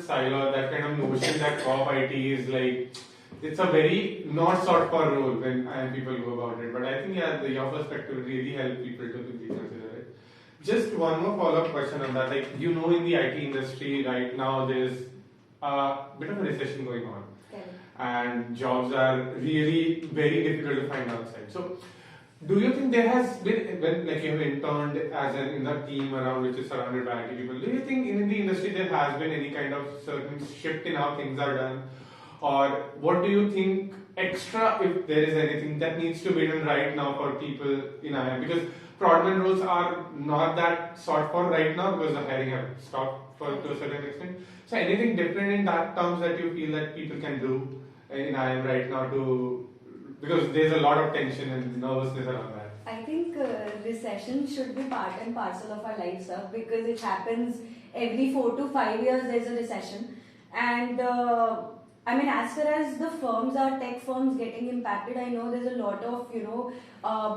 silo, that kind of notion that corp IT is like, it's a very not sought for role when people go about it. But I think your perspective really help people to reconsider it. Just one more follow-up question on that. Like, in the IT industry right now, there's a bit of a recession going on, and jobs are really very difficult to find outside. So, do you think there has been, when like you have interned in the team around which is surrounded by IT people, do you think in the industry there has been any kind of certain shift in how things are done? Or what do you think extra, if there is anything that needs to be done right now for people in IIM? Because product roles are not that sought for right now because the hiring have stopped to a certain extent. So anything different in that terms that you feel that people can do in IIM right now because there's a lot of tension and nervousness around that? I think recession should be part and parcel of our lives, sir, because it happens every 4 to 5 years. There's a recession, and as far as the firms are, tech firms getting impacted, I know there's a lot of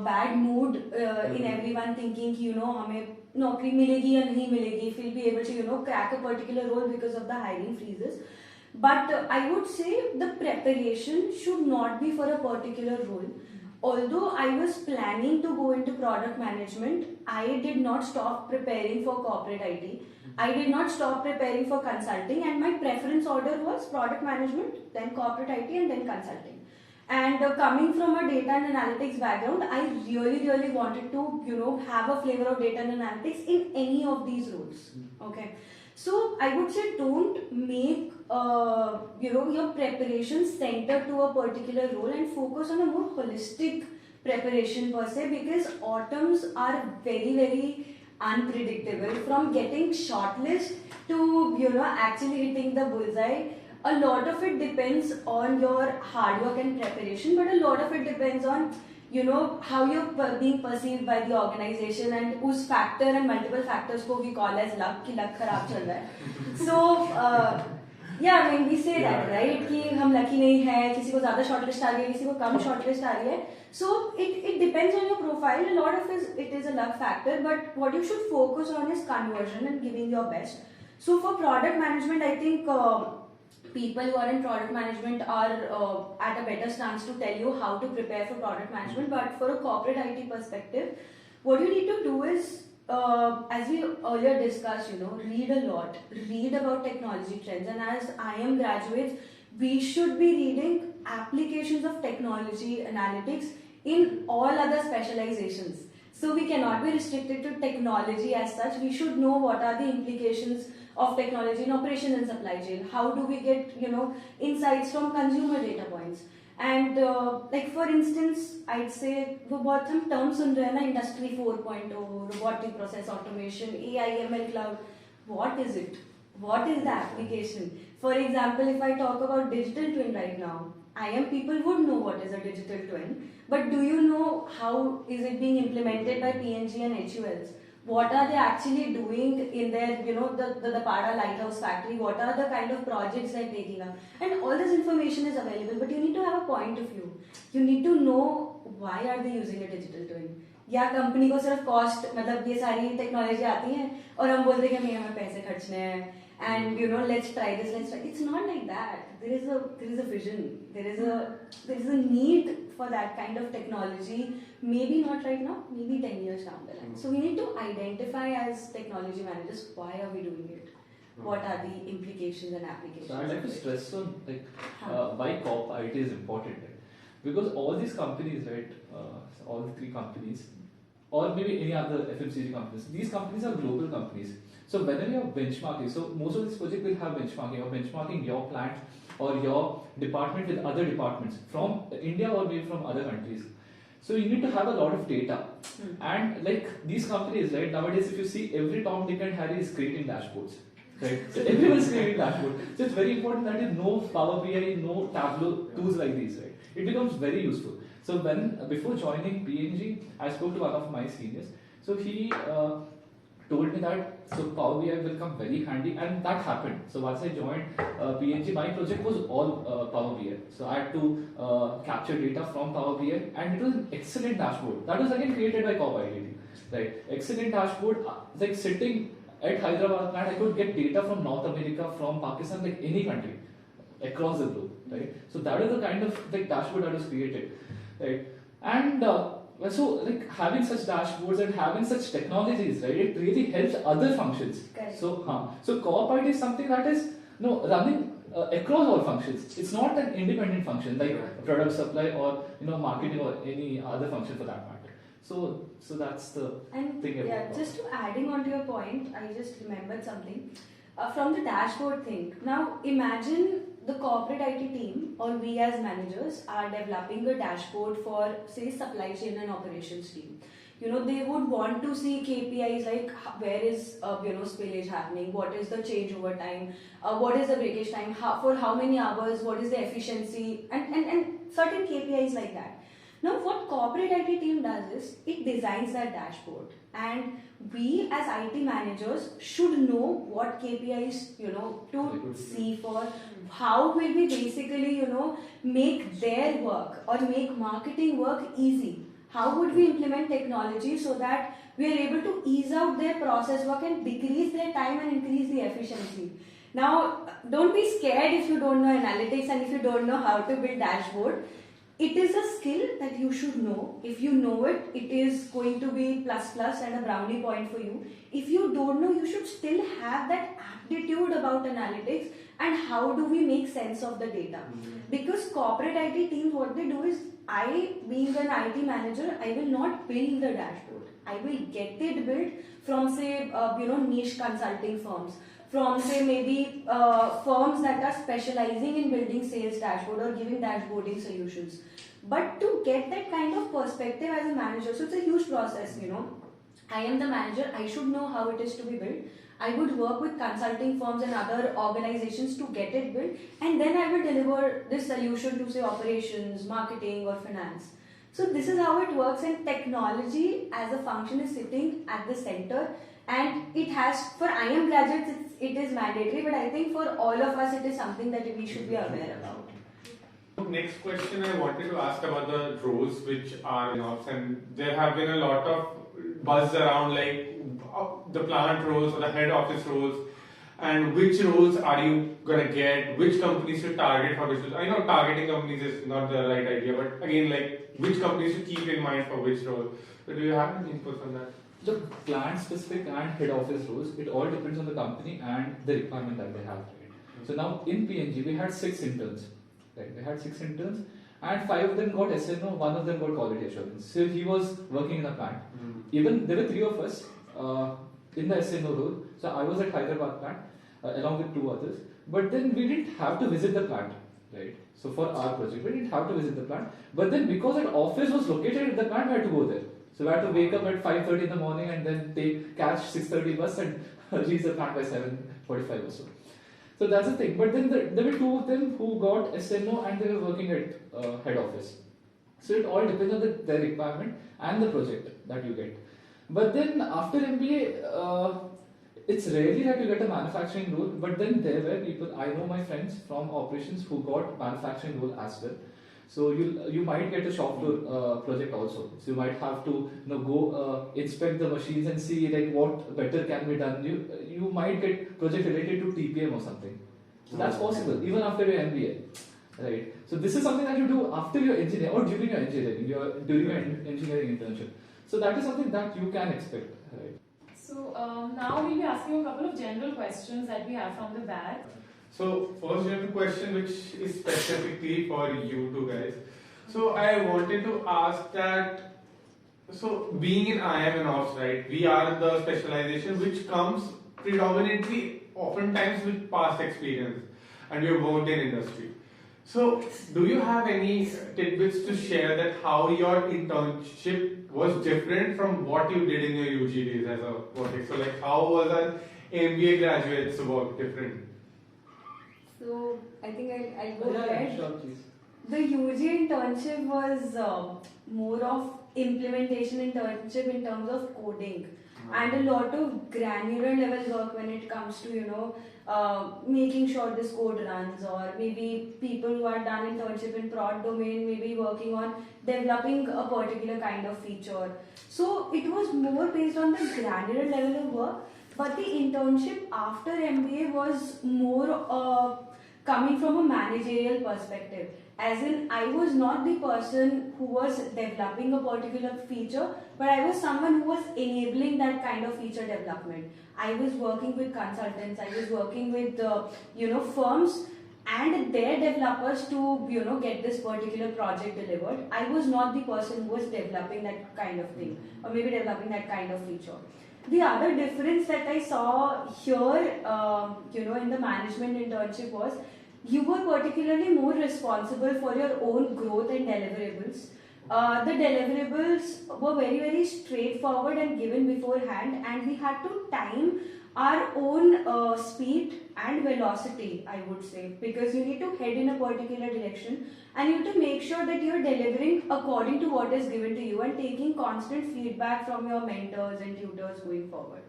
bad mood in everyone thinking हमें नौकरी मिलेगी या नहीं मिलेगी, if we'll be able to crack a particular role because of the hiring freezes. But I would say the preparation should not be for a particular role. Although I was planning to go into product management, I did not stop preparing for corporate IT. I did not stop preparing for consulting, and my preference order was product management, then corporate IT, and then consulting. And coming from a data and analytics background, I really wanted to have a flavor of data and analytics in any of these roles. Okay. So I would say don't make your preparation centered to a particular role and focus on a more holistic preparation per se, because autumns are very unpredictable. From getting shortlist to actually hitting the bullseye, a lot of it depends on your hard work and preparation, but a lot of it depends on how you're being perceived by the organization, and whose factor and multiple factors ko we call as luck, ki luck kharab chal raha hai. So we say that, right, कि हम lucky नहीं है, किसी को ज़्यादा shortlist आ रही है, किसी को कम shortlist आ रही है. So it depends on your profile. A lot of it is a luck factor, but what you should focus on is conversion and giving your best. So for product management, I think people who are in product management are at a better stance to tell you how to prepare for product management. But for a corporate IT perspective, what you need to do is, as we earlier discussed, read a lot, read about technology trends. And as IIM graduates, we should be reading applications of technology analytics in all other specializations. So we cannot be restricted to technology as such. We should know what are the implications of technology in operation and supply chain. How do we get insights from consumer data points? And like for instance, I'd say वो बहुत हम terms सुन रहे हैं ना, industry 4.0, robotic process automation, AI, ML, cloud. What is it? What is the application? For example, if I talk about digital twin right now, IIM people would know what is a digital twin, but do you know how is it being implemented by P&G and HULs? What are they actually doing in their, the Pada Lighthouse factory? What are the kind of projects they're taking up? And all this information is available, but you need to have a point of view. You need to know why are they using a digital twin? या company को सिर्फ cost, मतलब ये सारी technology आती है और हम बोलते हैं कि हमें पैसे खर्चने हैं, and let's try this, let's try. It's not like that. There is a vision. There is a need for that kind of technology. Maybe not right now, maybe 10 years down the line. So we need to identify as technology managers, why are we doing it? What are the implications and applications? So I'd like to stress on why corp IT is important, right? Because all these companies, right, all the three companies, or maybe any other FMCG companies, these companies are global companies. So whenever you're benchmarking, so most of this project will have benchmarking. You're benchmarking your plant or your department with other departments from India or maybe from other countries. So you need to have a lot of data. And like these companies, right, nowadays if you see every Tom, Dick and Harry is creating dashboards. Right? So everyone is creating dashboards. So it's very important that you know Power BI, you know Tableau, tools like these, right? It becomes very useful. So before joining P&G, I spoke to one of my seniors. So he told me that Power BI will come very handy, and that happened. So once I joined P&G, my project was all Power BI. So I had to capture data from Power BI, and it was an excellent dashboard. That was again created by Corp IT, right? Excellent dashboard, like sitting at Hyderabad plant, I could get data from North America, from Pakistan, like any country across the globe, right? So that is the kind of like dashboard that was created, right? And so like having such dashboards and having such technologies, right? It really helps other functions. Correct. So co-op IT is something that is running across all functions. It's not an independent function like product supply or marketing or any other function for that matter. So that's the thing about yeah, just to adding on to your point, I just remembered something from the dashboard thing. Now imagine the corporate IT team or we as managers are developing a dashboard for say supply chain and operations team. They would want to see KPIs like where is spillage happening, what is the changeover time, what is the breakage time, for how many hours, what is the efficiency, and certain KPIs like that. Now, what corporate IT team does is it designs that dashboard, and we as IT managers should know what KPIs to see for. How will we basically make their work or make marketing work easy? How would we implement technology so that we are able to ease out their process work and decrease their time and increase the efficiency? Now, don't be scared if you don't know analytics and if you don't know how to build dashboard. It is a skill that you should know. If you know it, it is going to be plus and a brownie point for you. If you don't know, you should still have that aptitude about analytics and how do we make sense of the data. Because corporate IT teams, what they do is, I, being an IT manager, I will not build the dashboard. I will get it built from say, niche consulting firms, from say maybe firms that are specializing in building sales dashboard or giving dashboarding solutions. But to get that kind of perspective as a manager, so it's a huge process, I am the manager, I should know how it is to be built. I would work with consulting firms and other organizations to get it built, and then I will deliver this solution to say operations, marketing or finance. So this is how it works, and technology as a function is sitting at the center, and it has, for IM graduates it is mandatory, but I think for all of us it is something that we should be aware about. Next question I wanted to ask about the roles which are in ops, and there have been a lot of buzz around like the plant roles or the head office roles, and which roles are you gonna get, which companies to target for which roles. I know targeting companies is not the right idea, but again, like which companies to keep in mind for which role. So do you have any input on that? The plant specific and head office roles, it all depends on the company and the requirement that they have. Right? So now in PNG we had 6 interns. Right? We had 6 interns and 5 of them got SNO, 1 of them got quality assurance. So he was working in a plant. Even there were 3 of us in the SNO role. So I was at Hyderabad plant along with 2 others. But then we didn't have to visit the plant. Right? So for our project we didn't have to visit the plant. But then because an office was located at the plant, we had to go there. So we had to wake up at 5:30 in the morning and then catch 6:30 bus and reach the plant by 7:45 or so. So that's the thing. But then there were 2 of them who got SNO and they were working at head office. So it all depends on their requirement and the project that you get. But then after MBA, it's rarely that you get a manufacturing role. But then there were people, I know my friends from operations who got manufacturing role as well. So you might get a shop floor project also. So you might have to go inspect the machines and see like what better can be done. You might get project related to TPM or something. So that's possible even after your MBA, right? So this is something that you do after your engineering or during your engineering, during your engineering internship. So that is something that you can expect, right? So now we'll be asking you a couple of general questions that we have from the back. So first we have a question which is specifically for you two guys. So I wanted to ask that, so being in IM and ops, right, we are the specialization which comes predominantly oftentimes with past experience and we have worked in industry. So do you have any tidbits to share that how your internship was different from what you did in your UG days as a working? So like how was an MBA graduate's work different? So I think I'll go Yeah, ahead. sure, please. The UG internship was more of implementation internship in terms of coding and a lot of granular level work when it comes to making sure this code runs, or maybe people who are done internship in prod domain maybe working on developing a particular kind of feature. So it was more based on the granular level of work. but the internship after MBA was more coming from a managerial perspective. As in, I was not the person who was developing a particular feature, but I was someone who was enabling that kind of feature development. I was working with consultants, I was working with firms and their developers to get this particular project delivered. I was not the person who was developing that kind of thing, or maybe developing that kind of feature. The other difference that I saw here, in the management internship was you were particularly more responsible for your own growth and deliverables. The deliverables were very, very straightforward and given beforehand, and we had to time our own speed and velocity, I would say, because you need to head in a particular direction and you have to make sure that you're delivering according to what is given to you and taking constant feedback from your mentors and tutors going forward.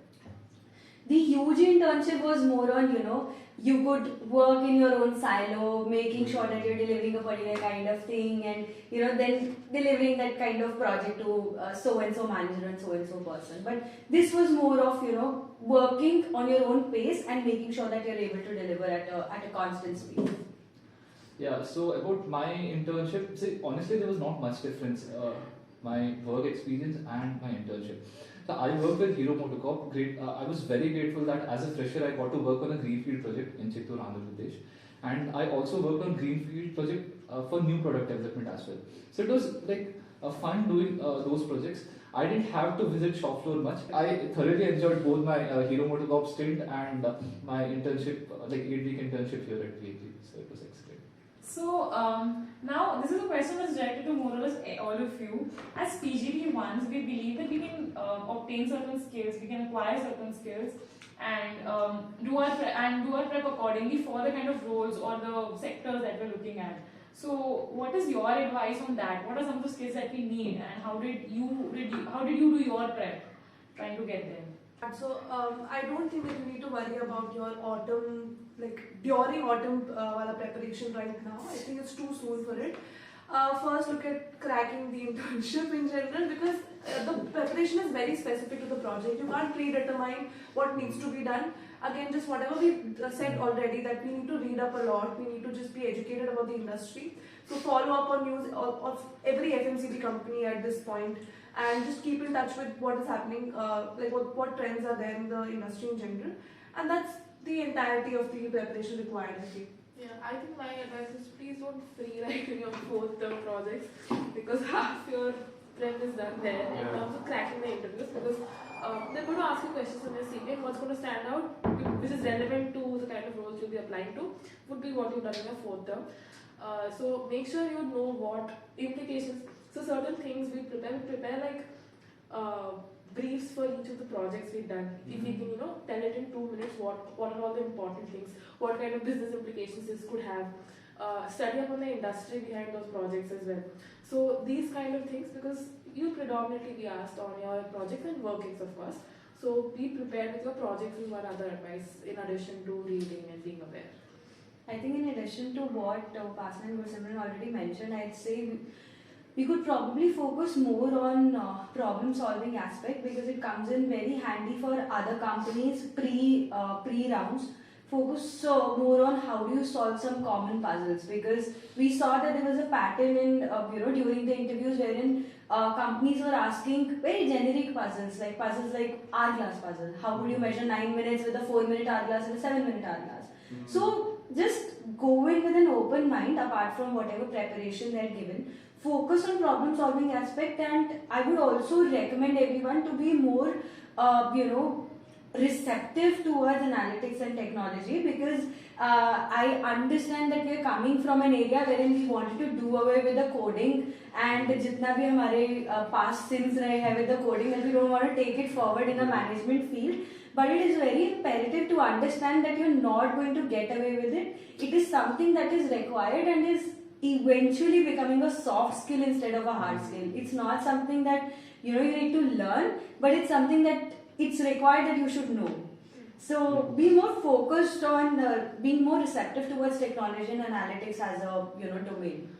The huge internship was more on, you could work in your own silo, making sure that you're delivering a particular kind of thing and, then delivering that kind of project to so-and-so manager and so-and-so person. But this was more of, working on your own pace and making sure that you're able to deliver at a constant speed. Yeah, so about my internship, see, honestly, there was not much difference, my work experience and my internship. So I worked with Hero MotoCorp. I was very grateful that as a fresher I got to work on a greenfield project in Chittoor, Andhra Pradesh, and I also worked on greenfield project for new product development as well. So it was like fun doing those projects. I didn't have to visit shop floor much. I thoroughly enjoyed both my Hero MotoCorp stint and my internship, like 8-week internship here at VAG. So it was excellent. So now this is a question that's directed to more or less all of you. As PGP ones, we believe that we can obtain certain skills, we can acquire certain skills, and do our prep accordingly for the kind of roles or the sectors that we're looking at. So what is your advice on that? What are some of the skills that we need, and how did you do your prep trying to get there? So I don't think that you need to worry about your autumn, like during autumn preparation right now. I think it's too soon for it. First look at cracking the internship in general, because the preparation is very specific to the project. You can't predetermine what needs to be done. Again, just whatever we said already, that we need to read up a lot, we need to just be educated about the industry. So follow up on news of every FMCG company at this point, and just keep in touch with what is happening, like what trends are there in the industry in general. And that's the entirety of the preparation required, I think. Yeah, I think my advice is please don't free write in your fourth term projects, because half your prep is done there in terms of cracking the interviews, because they're going to ask you questions on your CV, and what's going to stand out, which is relevant to the kind of roles you'll be applying to, would be what you've done in your fourth term. So make sure you know what implications. So certain things we prepare like briefs for each of the projects we've done. If we can, tell it in 2 minutes, what are all the important things, what kind of business implications this could have. Study up on the industry behind those projects as well. So these kind of things, because you predominantly be asked on your projects and workings, of course. So be prepared with your projects is one other advice in addition to reading and being aware. I think in addition to what Upasana and Gursimran already mentioned, I'd say we could probably focus more on problem solving aspect, because it comes in very handy for other companies pre rounds. Focus more on how do you solve some common puzzles, because we saw that there was a pattern in during the interviews wherein companies were asking very generic puzzles like hourglass puzzle. How would you measure 9 minutes with a 4-minute hourglass and a 7-minute hourglass? So just go in with an open mind, apart from whatever preparation they're given. Focus on problem solving aspect, and I would also recommend everyone to be more receptive towards analytics and technology, because I understand that we're coming from an area wherein we wanted to do away with the coding, and jitna bhi hamare past sins rahe hai with the coding, that we don't want to take it forward in a management field. But it is very imperative to understand that you're not going to get away with it. It is something that is required and is eventually becoming a soft skill instead of a hard skill. It's not something that you need to learn, but it's something that it's required that you should know. So be more focused on being more receptive towards technology and analytics as a domain.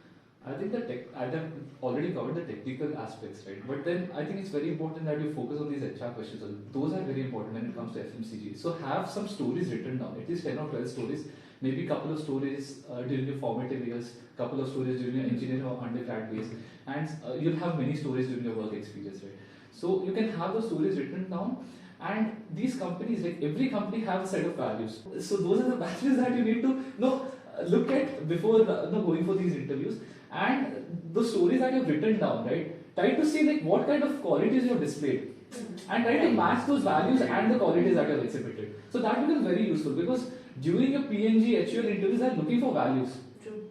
I think I have already covered the technical aspects, right? But then I think it's very important that you focus on these HR questions. Those are very important when it comes to FMCG. So have some stories written down, at least 10 or 12 stories. Maybe a couple of stories during your formative years, couple of stories during your engineering or undergrad days, and you'll have many stories during your work experience, right? So you can have those stories written down. And these companies, like every company, have a set of values. So those are the values that you need to look at before going for these interviews. And the stories that you've written down, right? Try to see like what kind of qualities you have displayed, and try to match those values and the qualities that you have exhibited. So that becomes very useful because during your PNG, HUL interviews, they are looking for values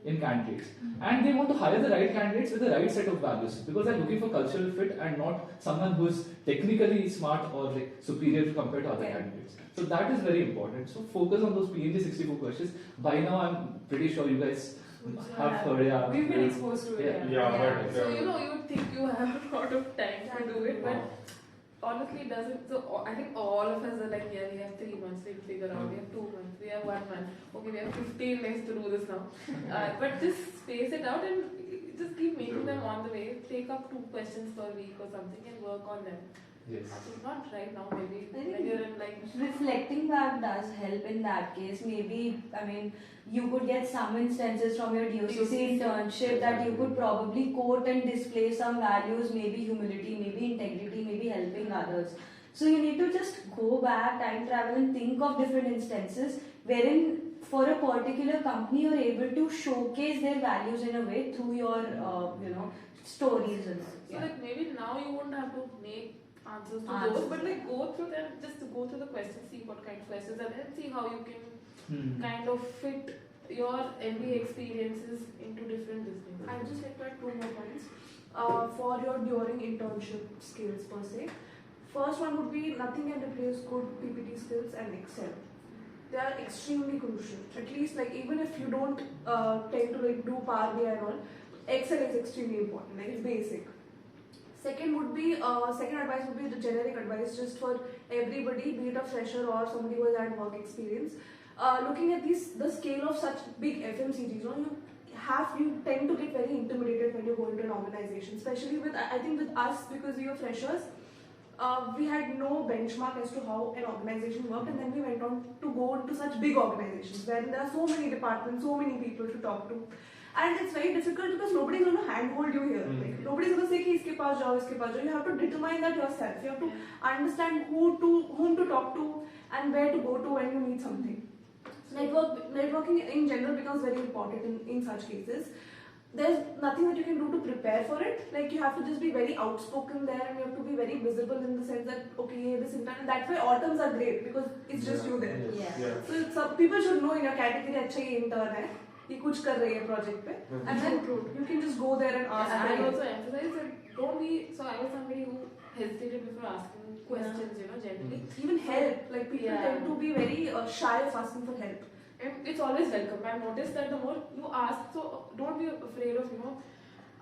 in candidates, and they want to hire the right candidates with the right set of values because they're looking for cultural fit and not someone who's technically smart or like superior compared to other candidates. So that is very important. So focus on those PNG 64 questions. By now, I'm pretty sure you guys have heard. Yeah, we've been exposed to it. But So you would think you have a lot of time to do it, but honestly it doesn't. So I think all of us are like, yeah, we have 3 months to figure out, we have 2 months, we have 1 month, okay, we have 15 days to do this now. But just space it out and just keep making them on the way. Take up 2 questions per week or something and work on them. Yes. Not right now, maybe when you're in like reflecting back does help in that case. Maybe, I mean, you could get some instances from your DOCC internship that you could probably quote and display some values, maybe humility, maybe integrity, maybe helping others. So you need to just go back, time travel, and think of different instances wherein for a particular company you're able to showcase their values in a way through your stories and all. So like maybe now you won't have to make answers to those, but like go through them, just to go through the questions, see what kind of questions are there, and see how you can kind of fit your MBA experiences into different disciplines. I'll just like to add 2 more points for your during internship skills per se. First one would be nothing can replace good PPT skills and Excel. They are extremely crucial. At least like even if you don't tend to like do Power BI and all, Excel is extremely important. Like it's basic. Second advice would be the generic advice just for everybody, be it a fresher or somebody who has had work experience. Looking at the scale of such big FMCGs, you tend to get very intimidated when you go into an organization, especially with, I think with us, because we were freshers, we had no benchmark as to how an organization worked, and then we went on to go into such big organizations where there are so many departments, so many people to talk to. And it's very difficult because nobody's going to handhold you here. Like, nobody's going to say, iske paas jao, iske paas jao. You have to determine that yourself. You have to understand whom to talk to and where to go to when you need something. Networking in general becomes very important in such cases. There's nothing that you can do to prepare for it. Like you have to just be very outspoken there, and you have to be very visible in the sense that okay, this intern. That's why autumns are great because it's just you there. So some people should know in your category, अच्छा ये intern है. ये कुछ कर रही है project पे, and then you can just go there and ask. And I also emphasize that don't be. So I was somebody who hesitated before asking questions. Generally, even help. Like people tend to be very shy of asking for help. And it's always welcome. I've noticed that the more you ask, so don't be afraid of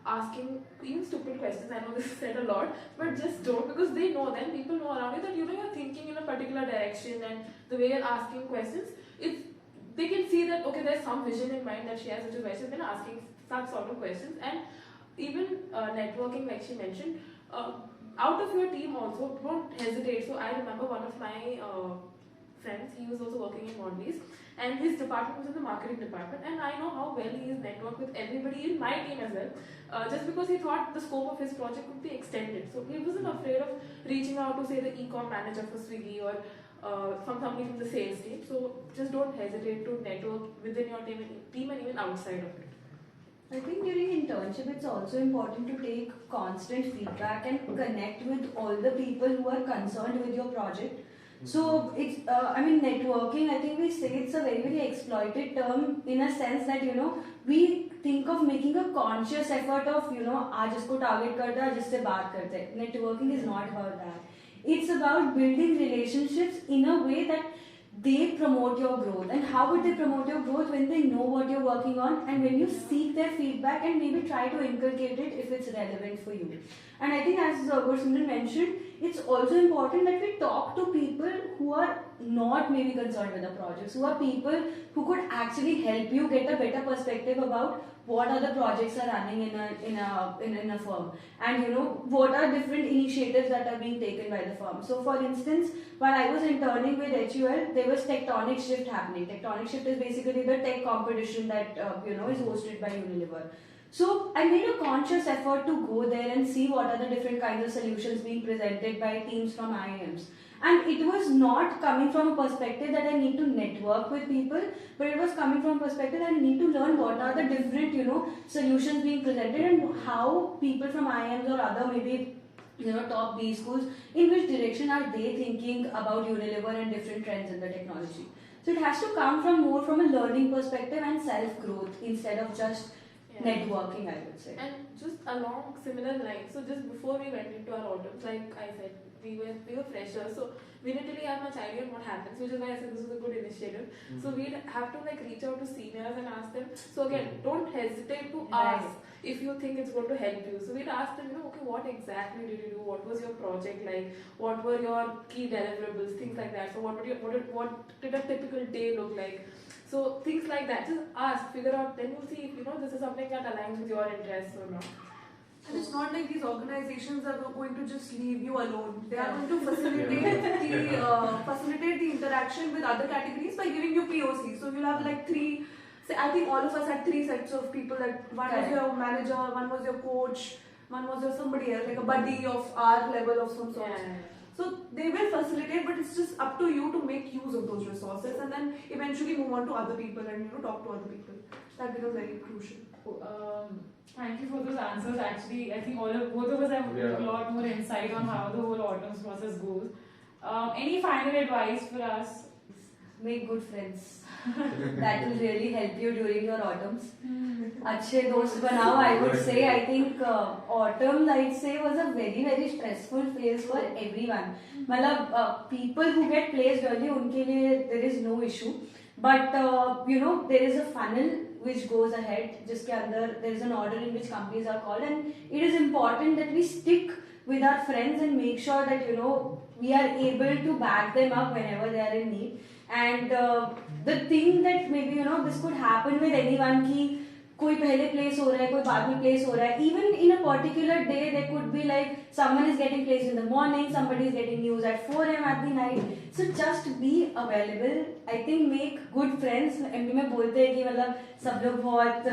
asking even stupid questions. I know this is said a lot, but just don't, because they know. Then people know around you that you're thinking in a particular direction, and the way you're asking questions, they can see that okay, there's some vision in mind that she has such a question, then asking such sort of questions. And even networking, like she mentioned, out of your team also, don't hesitate. So I remember one of my friends, he was also working in Mondelez, and his department was in the marketing department, and I know how well he is networked with everybody in my team as well, just because he thought the scope of his project would be extended. So he wasn't afraid of reaching out to say the e-com manager for Swiggy or from somebody from the sales team. So just don't hesitate to network within your team and even outside of it. I think during internship it's also important to take constant feedback and connect with all the people who are concerned with your project. So it's, networking, I think we say it's a very, very exploited term in a sense that, we think of making a conscious effort of, आज इसको target करता है, जिससे बात करते हैं. Networking is not about that. It's about building relationships in a way that they promote your growth. And how would they promote your growth? When they know what you're working on and when you seek their feedback and maybe try to inculcate it if it's relevant for you. And I think as Gursimran mentioned, it's also important that we talk to people who are not maybe concerned with the projects, who are people who could actually help you get a better perspective about what are the projects are running in a firm, and what are different initiatives that are being taken by the firm. So for instance, while I was interning with HUL, there was Tectonic Shift happening. Tectonic Shift is basically the tech competition that is hosted by Unilever. So I made a conscious effort to go there and see what are the different kinds of solutions being presented by teams from IIMs. And it was not coming from a perspective that I need to network with people, but it was coming from a perspective that I need to learn what are the different, solutions being presented and how people from IIMs or other maybe top B schools, in which direction are they thinking about Unilever and different trends in the technology. So it has to come from more from a learning perspective and self-growth instead of just networking, I would say. And just along similar lines, so just before we went into our autumns, like I said, we were freshers, so we didn't really have much idea on what happens, which is why I said this was a good initiative. So we'd have to reach out to seniors and ask them. So again, don't hesitate to ask if you think it's going to help you. So we'd ask them, okay, what exactly did you do? What was your project like? What were your key deliverables? Things like that. So what did a typical day look like? So things like that, just ask, figure out, then you'll see if this is something that aligns with your interests or not. And it's not like these organizations are going to just leave you alone. They are going to facilitate the interaction with other categories by giving you POC. So you'll have three. I think all of us had three sets of people. One was your manager, one was your coach, one was your somebody else, like a buddy of our level of some sort. Yeah. So they will facilitate, but it's just up to you to make use of those resources and then eventually move on to other people and talk to other people. That becomes very crucial. Thank you for those answers. Actually, I think both of us have a lot more insight on how the whole autumns process goes. Any final advice for us? Make good friends. That will really help you during your autumns. Achhe dost banao, I would say. I think autumn, I'd say, was a very, very stressful phase for everyone. People who get placed early, unke liye there is no issue. But there is a funnel which goes ahead, jiske andar there is an order in which companies are called, and it is important that we stick with our friends and make sure that we are able to back them up whenever they are in need. And the thing that maybe this could happen with anyone ki कोई पहले place हो रहा है, कोई बाद में place हो रहा है. Even in a particular day, there could be someone is getting placed in the morning, somebody is getting news at 4 a.m. at the night. So just be available. I think make good friends. MD में बोलते हैं कि सब लोग बहुत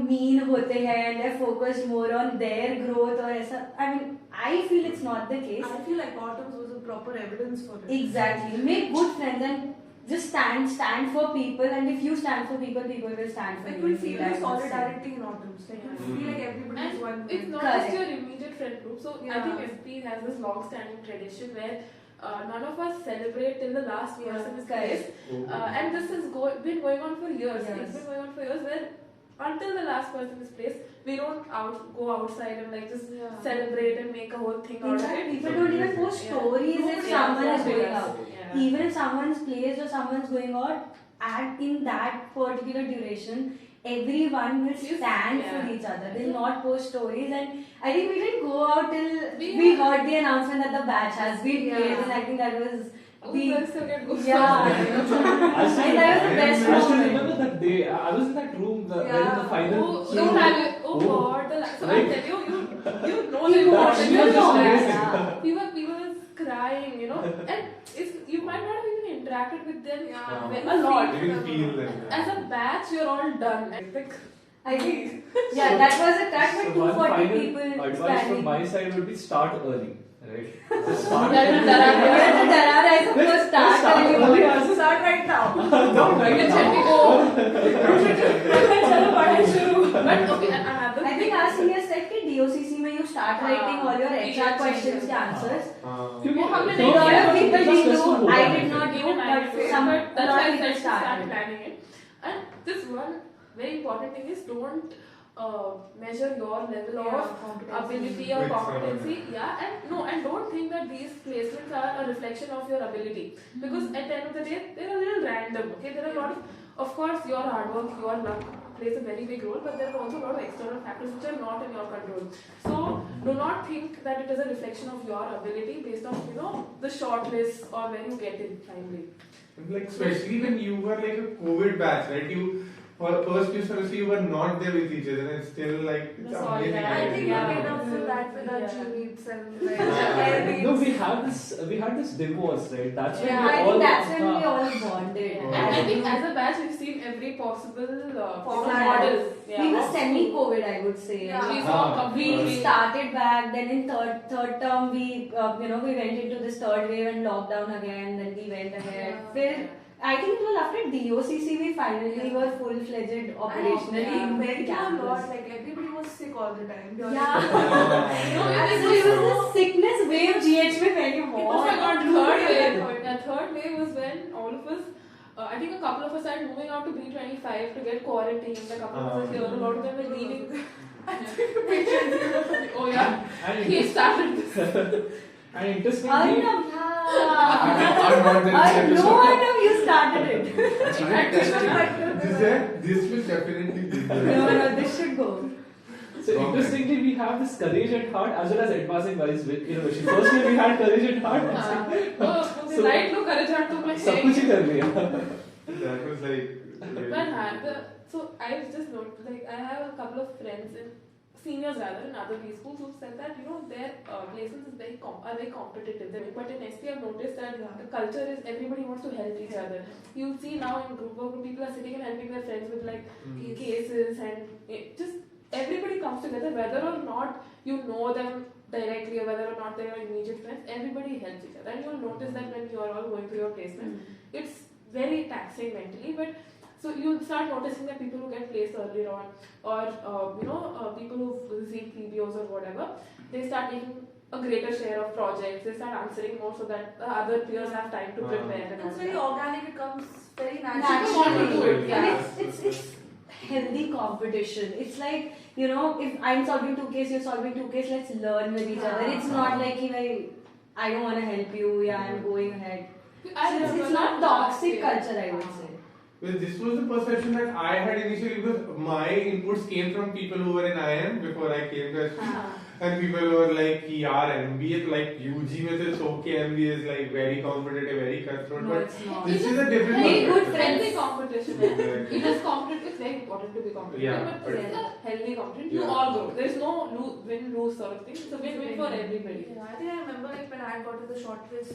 mean होते हैं and they're focused more on their growth or ऐसा. I mean, I feel it's not the case. I feel like autumns was a proper evidence for it. Exactly. Make good friends and just stand for people, and if you stand for people, people will stand for you. You will feel the solidarity in autumns. You feel like everybody is one. It's not Correct. just your immediate friend group. So I think SP has this long-standing tradition where none of us celebrate till the last person is placed. And this has been going on for years. Yes. It's been going on for years where until the last person is placed, we don't go outside and just celebrate and make a whole thing out of it. People don't even post stories if someone is going out. Yeah. Even if someone's placed or someone's going out, and in that particular duration, everyone will stand for each other. They'll not post stories, and I think we didn't go out till we heard the announcement that the batch has been placed, and I think that was and that was the best I still moment. remember that day. I was in that room where in the final. God! So I tell you know the Emotional moment. People was crying, and you might not have even interacted with them a lot. You can feel them. As a batch, you're all done. I think, that was a cut with So one 240 final people advice standing. from my side would be start early, right? Just start Start right now. No, right now. But okay, another I think our senior said कि DOCC में you start writing all your HR questions के answers. A lot of people did do, I did not do, but a lot of people started. planning it. And this one very important thing is don't measure your level of ability or With competency. And don't think that these placements are a reflection of your ability. Because at the end of the day, they're a little random. Okay, there are a lot of course, your hard work, your luck plays a very big role, but there are also a lot of external factors which are not in your control. So do not think that it is a reflection of your ability based on the short list or when you get in finally. Like especially when you were like a COVID batch, right? You first you sort of see you were not there with each other, and still like it's The amazing. solidarity. I think we Yeah. made up for that with our Yeah. G-meets and No, we had this divorce, right? That's when Yeah, we I all think that's when we all bonded. And I think as a batch we've seen every possible Format. model. We were semi-COVID, I would say. Yeah. We saw Ah. We completely. started back, then in third term we we went into this third wave and lockdown again. Then we went ahead. Then I think it was after DOCC we finally were full-fledged operationally. we went to a campus. lot, like everybody was sick all the time. Yeah. And So it was the sickness wave GH में फैली Oh my बहुत. god, third wave. The third wave was when all of us, I think a couple of us are moving out to B25 to get quarantined. A couple of us are here, a lot of them were leaving. Oh yeah, And he started this. And interestingly, Arnab, I'm not there in no, this episode. Arnab, you started it. This will definitely be there. No, this should go. so interestingly, we have this courage at heart as well as advancing wise with innovation. First year we had courage at heart. So right look, courage had to my सब कुछ ही कर लिया. That was like. very- So I just noticed, like I have a couple of friends in seniors rather in other B schools who said that their placements is are very competitive. But in ST I've noticed that the culture is everybody wants to help each other. You see now in group work people are sitting and helping their friends with like cases and just everybody comes together whether or not you know them directly or whether or not they are immediate friends. Everybody helps each other and you'll notice that when you are all going through your placement, it's very taxing mentally, but. So you'll start noticing that people who get placed earlier on, or people who receive PBOs or whatever, they start taking a greater share of projects. They start answering more so that the other peers have time to prepare. And all It's very that. organic, it comes very Naturally. naturally. to do it, yeah. And it's healthy competition. It's like, if I'm solving 2 cases, you're solving 2 cases, let's learn with each other. It's not like, I don't want to help you, yeah, I'm going ahead. It's not toxic culture, I would say. Well, this was the perception that I had initially because my inputs came from people who were in IM before I came to SPJIMR. And people were like, yaar, MBA, like UG mein it's okay, MBA is like very competitive, very cutthroat. No, But it's not. this is a different Very good perspective. Friendly friends. competition. Exactly. It is competitive. It's very important to be competitive, Yeah, but it's a healthy competition. You Yeah. all grow. There is no win-lose sort of thing. It's a win-win for everybody. Yeah, I think I remember like when I had got to the shortlist,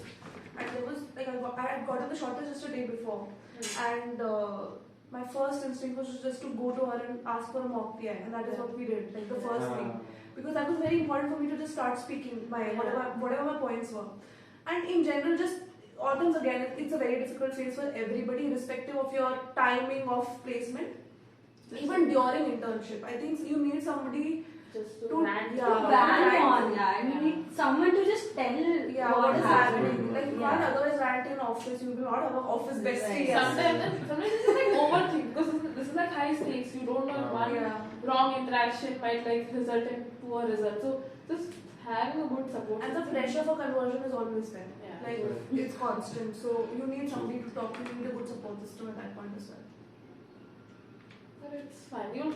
and there was like I had gotten the shortlist just a day before, and my first instinct was just to go to her and ask for a mock PI, and that is what we did, like the first thing, because that was very important for me to just start speaking my whatever my points were, and in general, just autumns again, it's a very difficult phase for everybody, irrespective of your timing of placement, even during internship. I think you need somebody. Just to To- rant. yeah. Rant on, yeah. And you need someone to just tell What is happening? happening. Like, you can't otherwise rant in office. You will not have an office bestie. Right. Sometimes it's just like overthink because this is like high stakes. You don't know if one wrong interaction might like result in poor result. So just having a good support. And the system. pressure for conversion is always there. Yeah. Like, it's constant. So you need somebody to talk to. You need a good support system at that point as well. But it's fine. You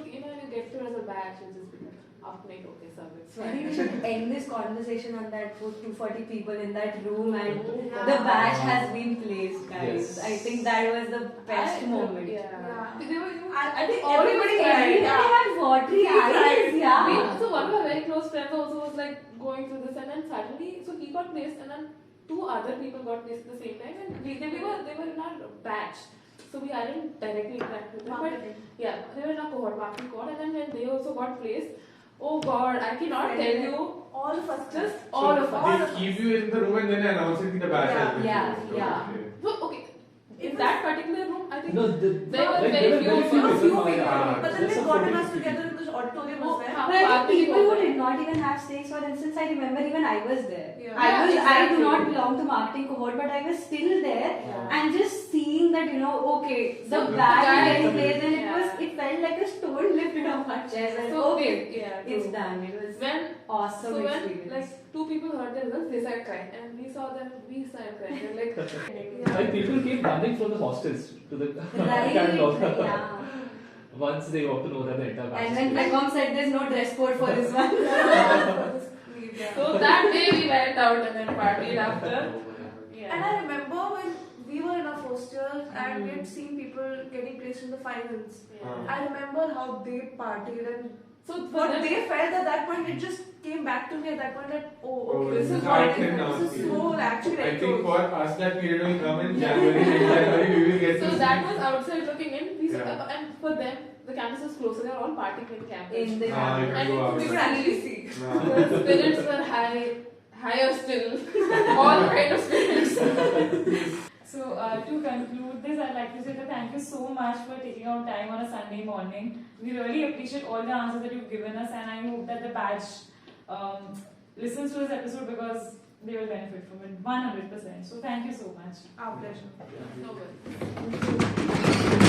get through as a batch, you just be like, okay, so it's I fine. think we should end this conversation on that for 240 people in that room and Yeah. the batch has been placed, guys. Yes. I think that was the best moment. Yeah. I think Everybody cried. had watery eyes, yeah. So one of our very close friends also was like going through this, and then suddenly, so he got placed, and then 2 other people got placed at the same time, and they were in our batch. So we hadn't directly interacted with them, but yeah, they were in our cohort, marketing cohort, and then when they also got placed, oh god, I cannot tell you, All of us. just all of us. They keep you in the room and then announce it in the batch. has been Yeah, closed. yeah. Okay. So, okay, in that particular room, I think No, there were like, very there were few very few people. people. Yeah. But then Just they a got 40, us 50. together in the auditorium Oh, as well. how But I think party people who was did not even have stakes, for instance, I remember even I was there. Yeah. I do exactly. not belong to marketing cohort, but I was still there and just seeing that, okay, the So, batch the is guy- getting placed and Yeah. it felt like a stone lifted off my chest. And So, okay, yeah, it's true. done. It was When awesome So when experience. like 2 people heard the results, they started crying, and we saw them, we started crying. They're like, Like people came running from the hostels to the Right, catalog. yeah. once they got to know that the entire batch And is then closed. Plecom said there's no dress code for this one. Yeah. So that day we went out and then partied after. Yeah. And I remember when we were in our first year and we had seen people getting placed in the finals. Yeah. I remember how they partied and So for what them, they felt at that point, it just came back to me at that point that, oh, Oh, okay, this is I what it can is. now This see. is so actually I very think close. for us that period will come in January, next January we will get to so see. that was outside looking in. We Yeah. and for them, the campus was closed, so they were all partying in campus. In the Ah, you And can go we could outside. actually see. Nah. The spirits were higher still. All kind of spirits. So to conclude this, I'd like to say that thank you so much for taking out time on a Sunday morning. We really appreciate all the answers that you've given us, and I hope that the batch listens to this episode because they will benefit from it 100%. So thank you so much. Our pleasure. No worries.